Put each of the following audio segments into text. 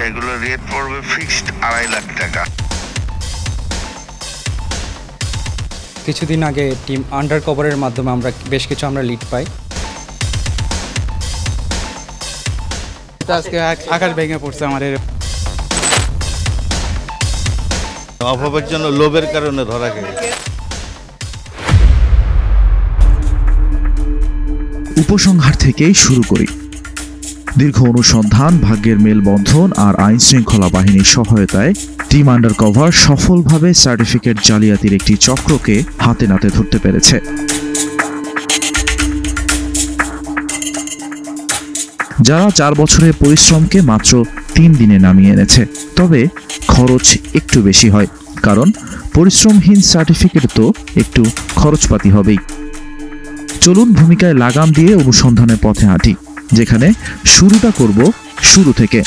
এগুলো রেট পড়বে ফিক্সড 2.5 লাখ টাকা। কিছুদিন আগে টিম আন্ডার কভারের মাধ্যমে আমরা বেশ কিছু লিড পাই। আজকে আকাশ ভেঙে পড়ছে আমাদের। অভাবের জন্য, লোভের কারণে ধরা গেছে। উপসংহার থেকেই শুরু করি। দীর্ঘ অনুসন্ধান, ভাগ্যের মেলবন্ধন আর আইন শৃঙ্খলা বাহিনীর সহায়তায় টিম আন্ডার কভার সফলভাবে সার্টিফিকেট জালিয়াতির একটি চক্রকে হাতে নাতে ধরতে পেরেছে। যারা 4 বছরের পরিশ্রমকে মাত্র 3 দিনে নামিয়ে এনেছে। তবে খরচ একটু বেশি হয়, কারণ পরিশ্রমহীন সার্টিফিকেট তো একটু খরচপাতি হবেই। চলুন ভূমিকায় লাগাম দিয়ে অনুসন্ধানের পথে হাঁটি, যেখানে শুরুটা করব শুরু থেকে।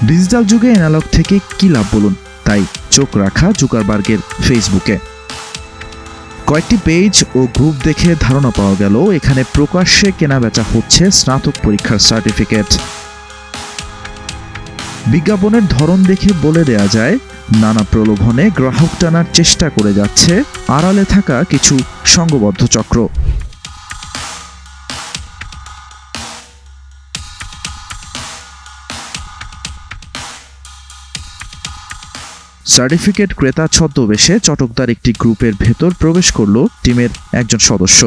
ডিজিটাল যুগে অ্যানালগ থেকে কি লাভ বলুন, তাই চোখ রাখা জুকারবার্গের ফেসবুকে। কয়েকটি পেজ ও গ্রুপ দেখে ধারণা পাওয়া গেল এখানে প্রকাশ্যে কেনাবেচা হচ্ছে স্নাতক পরীক্ষার সার্টিফিকেট। বিজ্ঞাপনের ধরন দেখে বলে দেয়া যায় নানা প্রলোভনে গ্রাহক টানার চেষ্টা করে যাচ্ছে আড়ালে থাকা কিছু সংঘবদ্ধ চক্র। সার্টিফিকেট ক্রেতা ছদ্মবেশে চটকদার একটি গ্রুপের ভেতর প্রবেশ করল টিমের একজন সদস্য।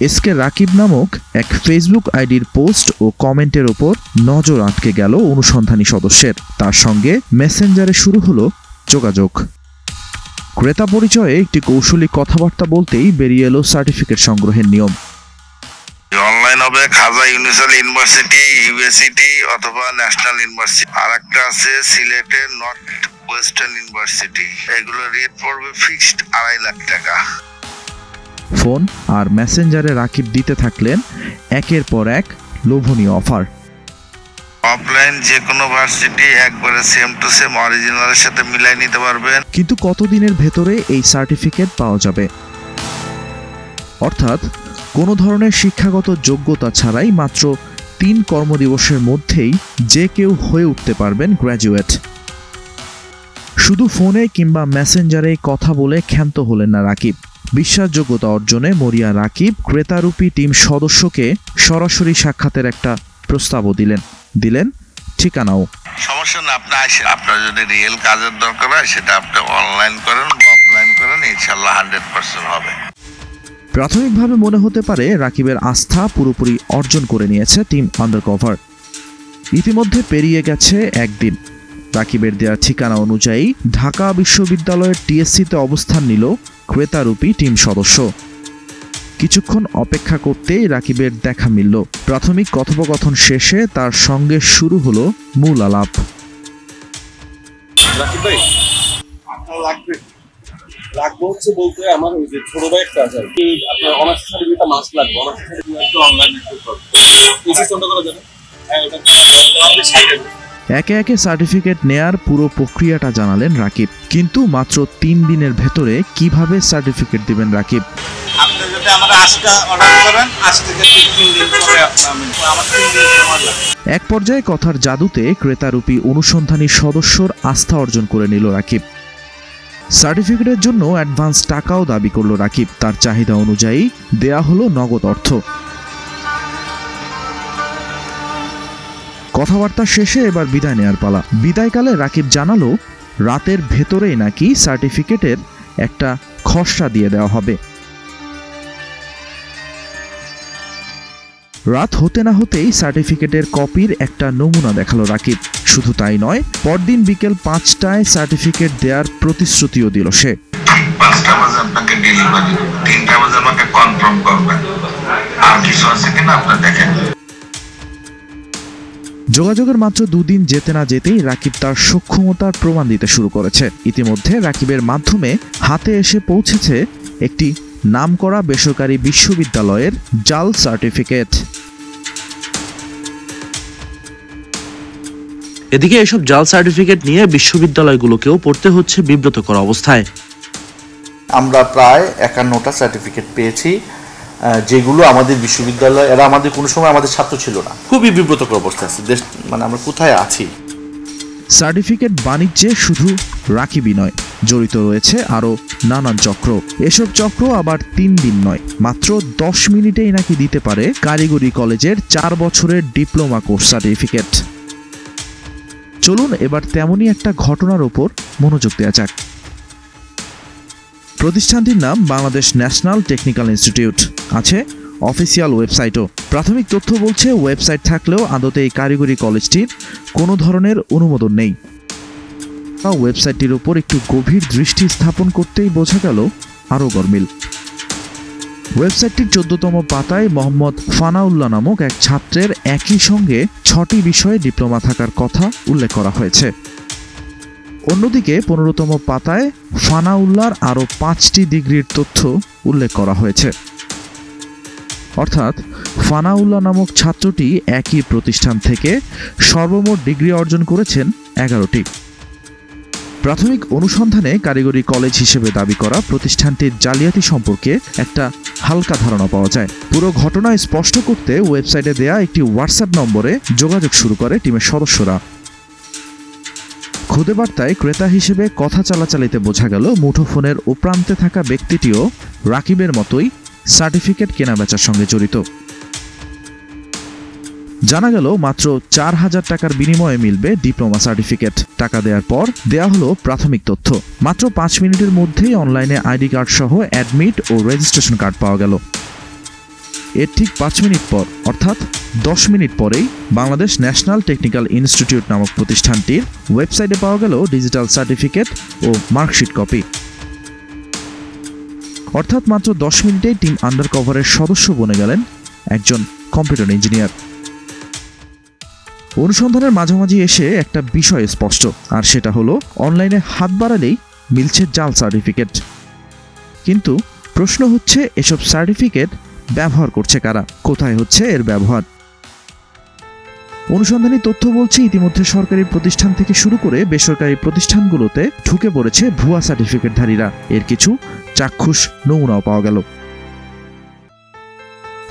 এসকে রাকিব নামক এক ফেসবুক আইডির পোস্ট ও কমেন্টের ওপর নজর আটকে গেল অনুসন্ধানী সদস্যের। তার সঙ্গে মেসেঞ্জারে শুরু হলো যোগাযোগ। ক্রেতা পরিচয়ে একটি কৌশলী কথাবার্তা বলতেই বেরিয়ে এলো সার্টিফিকেট সংগ্রহের নিয়ম। অনলাইন হবে খাজা ইউনিভার্সিটি, ইউএসিটি অথবা ন্যাশনাল ইউনিভার্সিটি। আর একটা আছে সিলেটের নর্থ ওয়েস্টার্ন ইউনিভার্সিটি। এগুলো রেট পড়বে ফিক্সড 2.5 লাখ টাকা। ফোন আর মেসেঞ্জারে রাকিব দিতে থাকলেন একের পর এক লোভনীয় অফার। অফলাইন যে কোনো ভার্সিটি একবারে সেম টু সেম অরিজিনালের সাথে মিলাই নিতে পারবেন। কিন্তু কতদিনের ভেতরে এই সার্টিফিকেট পাওয়া যাবে? অর্থাৎ কোনো ধরনের শিক্ষাগত যোগ্যতা ছাড়াই মাত্র 3 কর্মদিবসের মধ্যেই যে কেউ হয়ে উঠতে পারবেন গ্র্যাজুয়েট। শুধু ফোনে কিংবা মেসেঞ্জারে কথা বলে ক্ষান্ত হলেন না রাকিব। বিশ্বাসযোগ্যতা অর্জনে মরিয়া রাকিব ক্রেতারূপী টিম সদস্যকে সরাসরি সাক্ষাতের একটা প্রস্তাবও দিলেন ঠিকানাও। সমস্যা না, আপনি আসেন। আপনার যদি রিয়েল কাজের দরকার হয় সেটা আপনি অনলাইন করেন বা অফলাইন করেন, ইনশাআল্লাহ 100% হবে। প্রাথমিকভাবে মনে হতে পারে রাকিবের আস্থা পুরোপুরি অর্জন করে নিয়েছে টিম আন্ডারকভার। ইতিমধ্যে পেরিয়ে গেছে একদিন। রাকিবের দেওয়া ঠিকানা অনুযায়ী ঢাকা বিশ্ববিদ্যালয়ের টিএসসিতে অবস্থান নিল ক্রেতারূপী টিম সদস্য। কিছুক্ষণ অপেক্ষা করতেই রাকিবের দেখা মিলল। প্রাথমিক কথোপকথন শেষে তার সঙ্গে শুরু হলো মূল আলাপ। রাকিব ভাই, আপনার লাগবে হচ্ছে বলতে আমার ওই যে ছোট ভাই একটা আছে, আপনার অনার্স সার্টিফিকেটটা মাস্ট লাগবে। অনার্স সার্টিফিকেটটা অনলাইনে করতে এই সিস্টেমটা করা যাবে? হ্যাঁ, এটা আপনি সাইডে একে একে সার্টিফিকেট নেয়ার পুরো প্রক্রিয়াটা জানালেন রাকিব। কিন্তু মাত্র 3 দিনের ভেতরে কিভাবে সার্টিফিকেট দিবেন রাকিব? আপনি যদি আমরা আজকে অর্ডার করেন, আজ থেকে 3 দিন পরে আমার 3 দিন সময় লাগবে। এক পর্যায়ে কথার জাদুতে ক্রেতারূপী অনুসন্ধানী সদস্যর আস্থা অর্জন করে নিল রাকিব। সার্টিফিকেটের জন্য অ্যাডভান্স টাকাও দাবি করল রাকিব। তার চাহিদা অনুযায়ী দেয়া হলো নগদ অর্থ। কথাবার্তা শেষে এবার বিদায় নেয়ার পালা। বিদায়কালে রাকিব জানালো রাতের ভেতরেই নাকি সার্টিফিকেটের একটা খসড়া দিয়ে দেওয়া হবে। রাত হতে না হতেই সার্টিফিকেটের কপির একটা নমুনা দেখালো রাকিব। শুধু তাই নয়, পরদিন বিকেল 5টায় সার্টিফিকেট দেওয়ার প্রতিশ্রুতিও দিল সে। 5টা বাজে আপনাকে ডেলিভারি, 3টা বাজে আমাকে কনফার্ম করবেন। আর কিছু আছে কিনা আপনারা দেখেন। যোগাযোগের মাত্র 2 দিন যেতে না যেতেই রাকিব তার সক্ষমতার প্রমাণ দিতে শুরু করেছে। ইতিমধ্যে রাকিবের মাধ্যমে হাতে এসে পৌঁছেছে একটি নামকরা বেসরকারি বিশ্ববিদ্যালয়ের জাল সার্টিফিকেট। এদিকে এসব জাল সার্টিফিকেট নিয়ে বিশ্ববিদ্যালয়গুলোকেও পড়তে হচ্ছে বিব্রতকর অবস্থায়। আমরা প্রায় 51টা সার্টিফিকেট পেয়েছি, যেগুলো আমাদের বিশ্ববিদ্যালয়, এরা আমাদের কোনো সময় আমাদের ছাত্র ছিল না। খুবই বিব্রতকর অবস্থা আছে দেশ, মানে আমরা কোথায় আছি। সার্টিফিকেট বাণিজ্যে শুধু রাকিবই নয়, জড়িত রয়েছে আরও নানান চক্র। এসব চক্র আবার 3 দিন নয়, মাত্র 10 মিনিটেই নাকি দিতে পারে কারিগরি কলেজের 4 বছরের ডিপ্লোমা কোর্স সার্টিফিকেট। চলুন এবার তেমনই একটা ঘটনার উপর মনোযোগ দেওয়া যাক। প্রতিষ্ঠানটির নাম বাংলাদেশ ন্যাশনাল টেকনিক্যাল ইনস্টিটিউট, আছে অফিসিয়াল ওয়েবসাইটও। প্রাথমিক তথ্য বলছে ওয়েবসাইট থাকলেও আদতে এই কারিগরি কলেজটির কোনো ধরনের অনুমোদন নেই। ওয়েবসাইটটির উপর একটু গভীর দৃষ্টি স্থাপন করতেই বোঝা গেল আরও গরমিল। ওয়েবসাইটটির 14তম পাতায় মোহাম্মদ ফানাউল্লাহ নামক এক ছাত্রের একই সঙ্গে 6টি বিষয়ে ডিপ্লোমা থাকার কথা উল্লেখ করা হয়েছে। অন্যদিকে 15তম পাতায় ফানাউল্লাহর আরও 5টি ডিগ্রির তথ্য উল্লেখ করা হয়েছে। অর্থাৎ ফানাউল্লাহ নামক ছাত্রটি একই প্রতিষ্ঠান থেকে সর্বমোট ডিগ্রি অর্জন করেছেন 11টি। প্রাথমিক অনুসন্ধানে কারিগরি কলেজ হিসেবে দাবি করা প্রতিষ্ঠানটির জালিয়াতি সম্পর্কে একটা হালকা ধারণা পাওয়া যায়। পুরো ঘটনা স্পষ্ট করতে ওয়েবসাইটে দেয়া একটি হোয়াটসঅ্যাপ নম্বরে যোগাযোগ শুরু করে টিমের সদস্যরা। খুদে বার্তায় ক্রেতা হিসেবে কথা চালাচালিতে বোঝা গেল মুঠোফোনের উপরান্তে থাকা ব্যক্তিটিও রাকিবের মতোই সার্টিফিকেট কেনাবেচার সঙ্গে জড়িত। জানা গেল মাত্র 4000 টাকার বিনিময়ে মিলবে ডিপ্লোমা সার্টিফিকেট। টাকা দেওয়ার পর দেয়া হলো প্রাথমিক তথ্য। মাত্র 5 মিনিটের মধ্যেই অনলাইনে আইডি কার্ড সহ অ্যাডমিট ও রেজিস্ট্রেশন কার্ড পাওয়া গেল। এর ঠিক 5 মিনিট পর, অর্থাৎ 10 মিনিট পরেই বাংলাদেশ ন্যাশনাল টেকনিক্যাল ইনস্টিটিউট নামক প্রতিষ্ঠানটির ওয়েবসাইটে পাওয়া গেল ডিজিটাল সার্টিফিকেট ও মার্কশিট কপি। অর্থাৎ মাত্র 10 মিনিটেই টিম আন্ডারকভারের সদস্য বনে গেলেন একজন কম্পিউটার ইঞ্জিনিয়ার। অনুসন্ধানের মাঝামাঝি এসে একটা বিষয় স্পষ্ট, আর সেটা হলো অনলাইনে হাত বাড়ালেই মিলছে জাল সার্টিফিকেট। কিন্তু প্রশ্ন হচ্ছে, এসব সার্টিফিকেট ব্যবহার করছে কারা, কোথায় হচ্ছে এর ব্যবহার? অনুসন্ধানী তথ্য বলছে ইতিমধ্যে সরকারি প্রতিষ্ঠান থেকে শুরু করে বেসরকারি প্রতিষ্ঠানগুলোতে ঢুকে পড়েছে ভুয়া সার্টিফিকেটধারীরা। এর কিছু চাক্ষুষ নমুনাও পাওয়া গেল।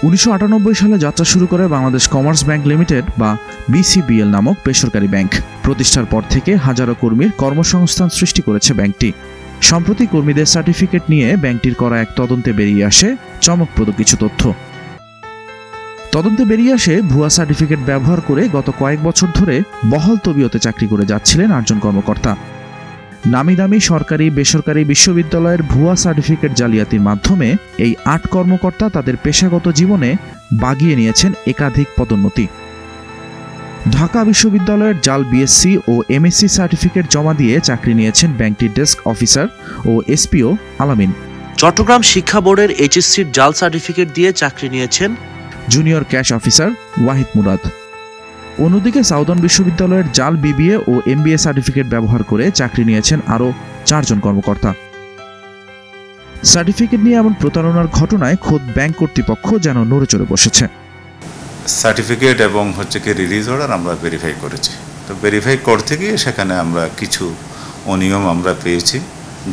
1998 সালে যাত্রা শুরু করে বাংলাদেশ কমার্স ব্যাংক লিমিটেড বা BCBL নামক বেসরকারি ব্যাংক। প্রতিষ্ঠার পর থেকে হাজারো কর্মীর কর্মসংস্থান সৃষ্টি করেছে ব্যাংকটি। সম্প্রতি কর্মীদের সার্টিফিকেট নিয়ে ব্যাংকটির করা এক তদন্তে বেরিয়ে আসে চমকপ্রদ কিছু তথ্য। তদন্তে বেরিয়ে আসে ভুয়া সার্টিফিকেট ব্যবহার করে গত কয়েক বছর ধরে বহাল তবিয়তে চাকরি করে যাচ্ছিলেন 8 জন কর্মকর্তা। নামি দামি সরকারি বেসরকারি বিশ্ববিদ্যালয়ের ভুয়া সার্টিফিকেট জালিয়াতির মাধ্যমে এই 8 কর্মকর্তা তাদের পেশাগত জীবনে বাগিয়ে নিয়েছেন একাধিক পদোন্নতি। ঢাকা বিশ্ববিদ্যালয়ের জাল BSc ও MSc সার্টিফিকেট জমা দিয়ে চাকরি নিয়েছেন ব্যাংকটির ডেস্ক অফিসার ও SPO আলামিন। চট্টগ্রাম শিক্ষা বোর্ডের HSCর জাল সার্টিফিকেট দিয়ে চাকরি নিয়েছেন junior cash officer Wahid Murad. অন্যদিকে সাউদার্ন বিশ্ববিদ্যালয়ের জাল BBA ও MBA সার্টিফিকেট ব্যবহার করে চাকরি নিয়েছেন আরও 4 জন কর্মকর্তা। সার্টিফিকেট নিয়ে এমন প্রতারণার ঘটনায় খোদ ব্যাংক কর্তৃপক্ষ যেন নড়ে চড়ে বসেছে। সার্টিফিকেট এবং হচ্ছে কি রিলিজ অর্ডার আমরা ভেরিফাই করেছি। তো ভেরিফাই করতে গিয়ে সেখানে আমরা কিছু অনিয়ম আমরা পেয়েছি,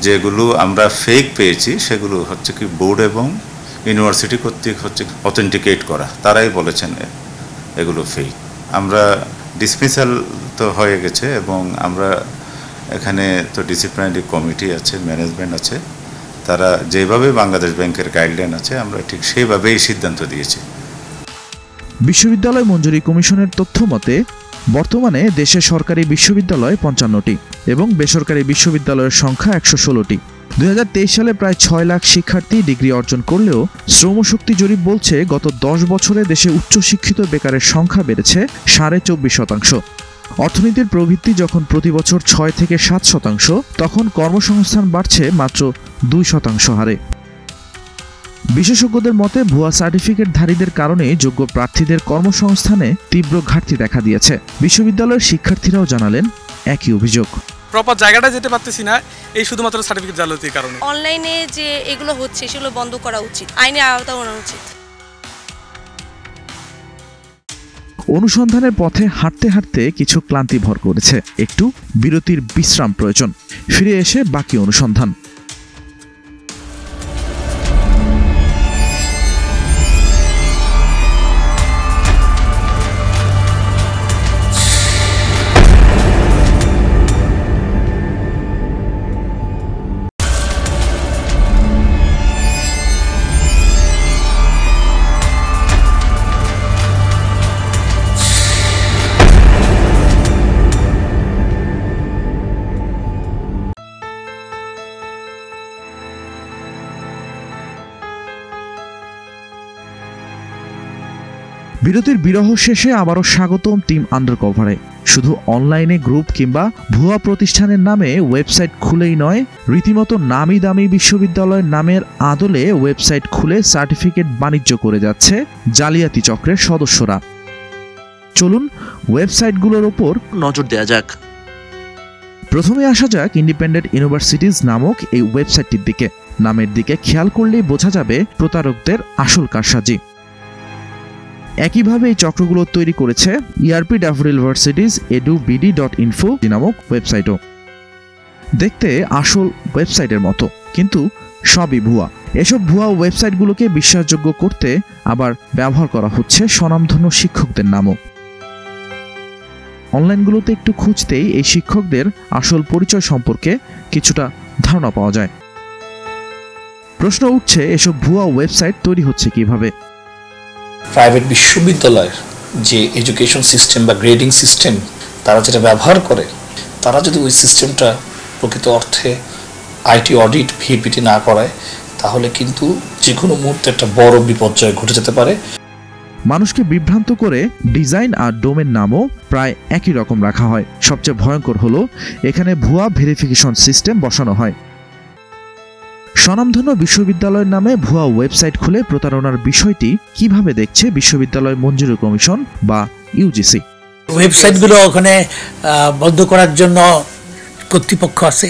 যেগুলো আমরা ফেক পেয়েছি সেগুলো হচ্ছে কি বোর্ড এবং ইউনিভার্সিটি কর্তৃক হচ্ছে অথেন্টিকেট করা, তারাই বলেছেন এগুলো ফেক। আমরা ডিসমিসাল তো হয়ে গেছে এবং আমরা এখানে তো ডিসিপ্লিনারি কমিটি আছে, ম্যানেজমেন্ট আছে, তারা যেভাবে বাংলাদেশ ব্যাংকের গাইডলাইন আছে আমরা ঠিক সেইভাবেই সিদ্ধান্ত দিয়েছি। বিশ্ববিদ্যালয় মঞ্জুরি কমিশনের তথ্য মতে বর্তমানে দেশে সরকারি বিশ্ববিদ্যালয় 55টি এবং বেসরকারি বিশ্ববিদ্যালয়ের সংখ্যা 116টি। 2023 সালে প্রায় 6 লাখ শিক্ষার্থী ডিগ্রি অর্জন করলেও শ্রমশক্তি জরিপ বলছে গত 10 বছরে দেশে উচ্চশিক্ষিত বেকারের সংখ্যা বেড়েছে 24.5%। অর্থনীতির প্রবৃদ্ধি যখন প্রতি বছর 6 থেকে 7%, তখন কর্মসংস্থান বাড়ছে মাত্র 2% হারে। বিশেষজ্ঞদের মতে ভুয়া সার্টিফিকেটধারীদের কারণে যোগ্য প্রার্থীদের কর্মসংস্থানে তীব্র ঘাটতি দেখা দিয়েছে। বিশ্ববিদ্যালয়ের শিক্ষার্থীরাও জানালেন একই অভিযোগ। প্রপার জায়গাটা যেতে পারতেছি না এই শুধুমাত্র সার্টিফিকেট জালিয়াতির কারণে। অনলাইনে যে এগুলো হচ্ছে সেগুলো বন্ধ করা উচিত, আইনে আওতা আনা উচিত। অনুসন্ধানের পথে হাঁটতে হাঁটতে কিছু ক্লান্তি ভর করেছে, একটু বিরতির বিশ্রাম প্রয়োজন। ফিরে এসে বাকি অনুসন্ধান। বিরতির বিরহ শেষে আবারও স্বাগতম টিম আন্ডারকভারে। শুধু অনলাইনে গ্রুপ কিংবা ভুয়া প্রতিষ্ঠানের নামে ওয়েবসাইট খুলেই নয়, রীতিমতো নামি দামি বিশ্ববিদ্যালয়ের নামের আদলে ওয়েবসাইট খুলে সার্টিফিকেট বাণিজ্য করে যাচ্ছে জালিয়াতি চক্রের সদস্যরা। চলুন ওয়েবসাইটগুলোর ওপর নজর দেয়া যাক। প্রথমে আসা যাক ইন্ডিপেন্ডেন্ট ইউনিভার্সিটিজ নামক এই ওয়েবসাইটটির দিকে। নামের দিকে খেয়াল করলেই বোঝা যাবে প্রতারকদের আসল কারসাজি। একইভাবে এই চক্রগুলো তৈরি করেছে ইআরপি ড্যাফোডিল ভার্সিটিজ edubd.info নামক ওয়েবসাইটও। দেখতে আসল ওয়েবসাইটের মতো, কিন্তু সবই ভুয়া। এসব ভুয়া ওয়েবসাইটগুলোকে বিশ্বাসযোগ্য করতে আবার ব্যবহার করা হচ্ছে স্বনামধন্য শিক্ষকদের নামও। অনলাইনগুলোতে একটু খুঁজতেই এই শিক্ষকদের আসল পরিচয় সম্পর্কে কিছুটা ধারণা পাওয়া যায়। প্রশ্ন উঠছে, এসব ভুয়া ওয়েবসাইট তৈরি হচ্ছে কিভাবে? প্রাইভেট বিশ্ববিদ্যালয়ের যে এডুকেশন সিস্টেম বা গ্রেডিং সিস্টেম তারা যেটা ব্যবহার করে, তারা যদি ওই সিস্টেমটা প্রকৃত অর্থে আইটি অডিট ভিএপিটি না করায়, তাহলে কিন্তু যে কোনো মুহূর্তে একটা বড় বিপর্যয় ঘটে যেতে পারে। মানুষকে বিভ্রান্ত করে ডিজাইন আর ডোমেন নামও প্রায় একই রকম রাখা হয়। সবচেয়ে ভয়ঙ্কর হলো এখানে ভুয়া ভেরিফিকেশন সিস্টেম বসানো হয়। স্বনামধন্য বিশ্ববিদ্যালয়ের নামে ভুয়া ওয়েবসাইট খুলে প্রতারণার বিষয়টি কিভাবে দেখছে বিশ্ববিদ্যালয় মঞ্জুরি কমিশন বা ইউজিসি? ওয়েবসাইটগুলো ওখানে বন্ধ করার জন্য কর্তৃপক্ষ আছে,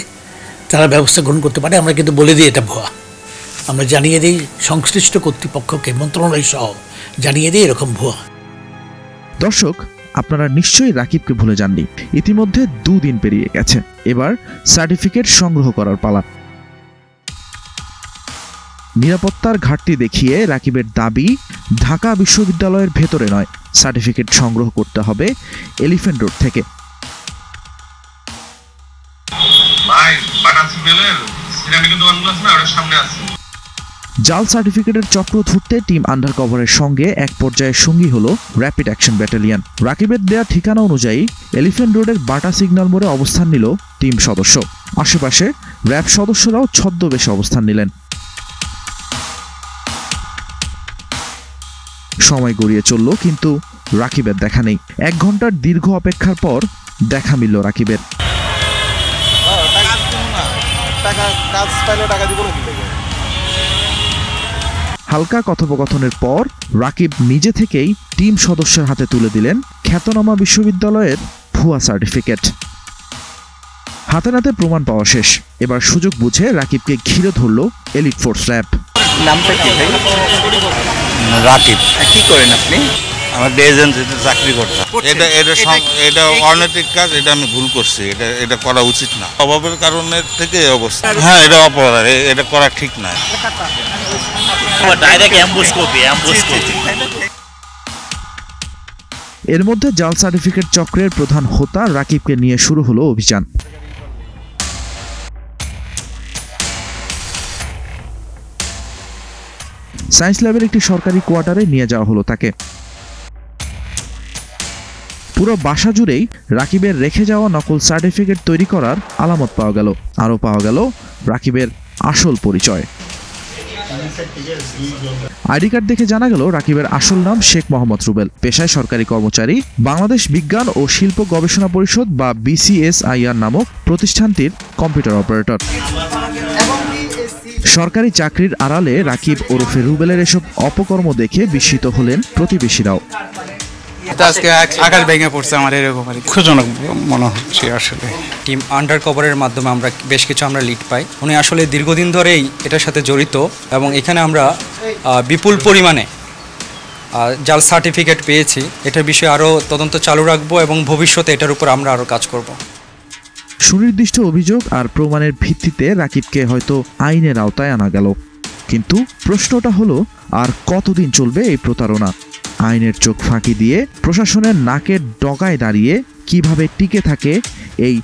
তারা ব্যবস্থা গ্রহণ করতে পারে। আমরা কিন্তু বলে দিই এটা ভুয়া, আমরা জানিয়ে দিই সংশ্লিষ্ট কর্তৃপক্ষকে, মন্ত্রণালয় সহ জানিয়ে দিই এরকম ভুয়া। দর্শক, আপনারা নিশ্চয়ই রাকিবকে ভুলে যাননি। ইতিমধ্যে 2 দিন পেরিয়ে গেছে। এবার সার্টিফিকেট সংগ্রহ করার পালা। নিরাপত্তার ঘাটতি দেখিয়ে রাকিবের দাবি, ঢাকা বিশ্ববিদ্যালয়ের ভেতরে নয়, সার্টিফিকেট সংগ্রহ করতে হবে এলিফ্যান্ট রোড থেকে। জাল সার্টিফিকেটের চক্র ধরতে টিম আন্ডারকভারের সঙ্গে এক পর্যায়ে সঙ্গী হলো র্যাপিড অ্যাকশন ব্যাটালিয়ন। রাকিবের দেয়া ঠিকানা অনুযায়ী এলিফ্যান্ট রোডের বাটা সিগন্যাল মোড়ে অবস্থান নিল টিম সদস্য। আশেপাশে র্যাব সদস্যরাও ছদ্মবেশে অবস্থান নিলেন। সময় গড়িয়ে চলল, কিন্তু রাকিবের দেখা নেই। 1 ঘন্টার দীর্ঘ অপেক্ষার পর দেখা মিলল রাকিবের। হালকা কথোপকথনের পর রাকিব নিজে থেকেই টিম সদস্যের হাতে তুলে দিলেন খ্যাতনামা বিশ্ববিদ্যালয়ের ভুয়া সার্টিফিকেট। হাতে নাতে প্রমাণ পাওয়া শেষ। এবার সুযোগ বুঝে রাকিবকে ঘিরে ধরল এলিট ফোর্স র্যাব। নামটা কি ভাই? রাকিব। কি করেন আপনি? আমার এজেন্সিতে চাকরি করতাম। এটা অনৈতিক কাজ, এটা আমি ভুল করছি, এটা করা উচিত না। অভাবের কারণে থেকে এই অবস্থা। হ্যাঁ, এটা অপরাধ, এটা করা ঠিক না। এর মধ্যে জাল সার্টিফিকেট চক্রের প্রধান হোতা রাকিবকে নিয়ে শুরু হলো অভিযান। সায়েন্স ল্যাবের একটি সরকারি কোয়ার্টারে নিয়ে যাওয়া হলো তাকে। পুরো বাসা জুড়েই রাকিবের রেখে যাওয়া নকল সার্টিফিকেট তৈরি করার আলামত পাওয়া গেল। আরও পাওয়া গেল রাকিবের আসল পরিচয়। আইডি কার্ড দেখে জানা গেল রাকিবের আসল নাম শেখ মোহাম্মদ রুবেল, পেশায় সরকারি কর্মচারী। বাংলাদেশ বিজ্ঞান ও শিল্প গবেষণা পরিষদ বা BCSIR নামক প্রতিষ্ঠানটির কম্পিউটার অপারেটর। সরকারি চাকরির আড়ালে রাকিব ওরফে রুবেলের এসব অপকর্ম দেখে বিস্মিত হলেন প্রতিবেশীরাও। আজকে আকাশ ভেঙে পড়ছে আমার, এরকম আর দুঃখজনক মনে হচ্ছে। আসলে টিম আন্ডারকভারের মাধ্যমে আমরা বেশ কিছু লিড পাই। উনি আসলে দীর্ঘদিন ধরেই এটার সাথে জড়িত এবং এখানে আমরা বিপুল পরিমাণে জাল সার্টিফিকেট পেয়েছি, এটার বিষয়ে আরও তদন্ত চালু রাখবো এবং ভবিষ্যতে এটার উপর আমরা আরও কাজ করব। সুনির্দিষ্ট অভিযোগ আর প্রমাণের ভিত্তিতে রাকিবকে হয়তো আইনের আওতায় আনা গেল, কিন্তু প্রশ্নটা হলো আর কতদিন চলবে এই প্রতারণা? আইনের চোখ ফাঁকি দিয়ে প্রশাসনের নাকের ডগায় দাঁড়িয়ে কিভাবে টিকে থাকে এই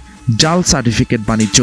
জাল সার্টিফিকেট বাণিজ্য?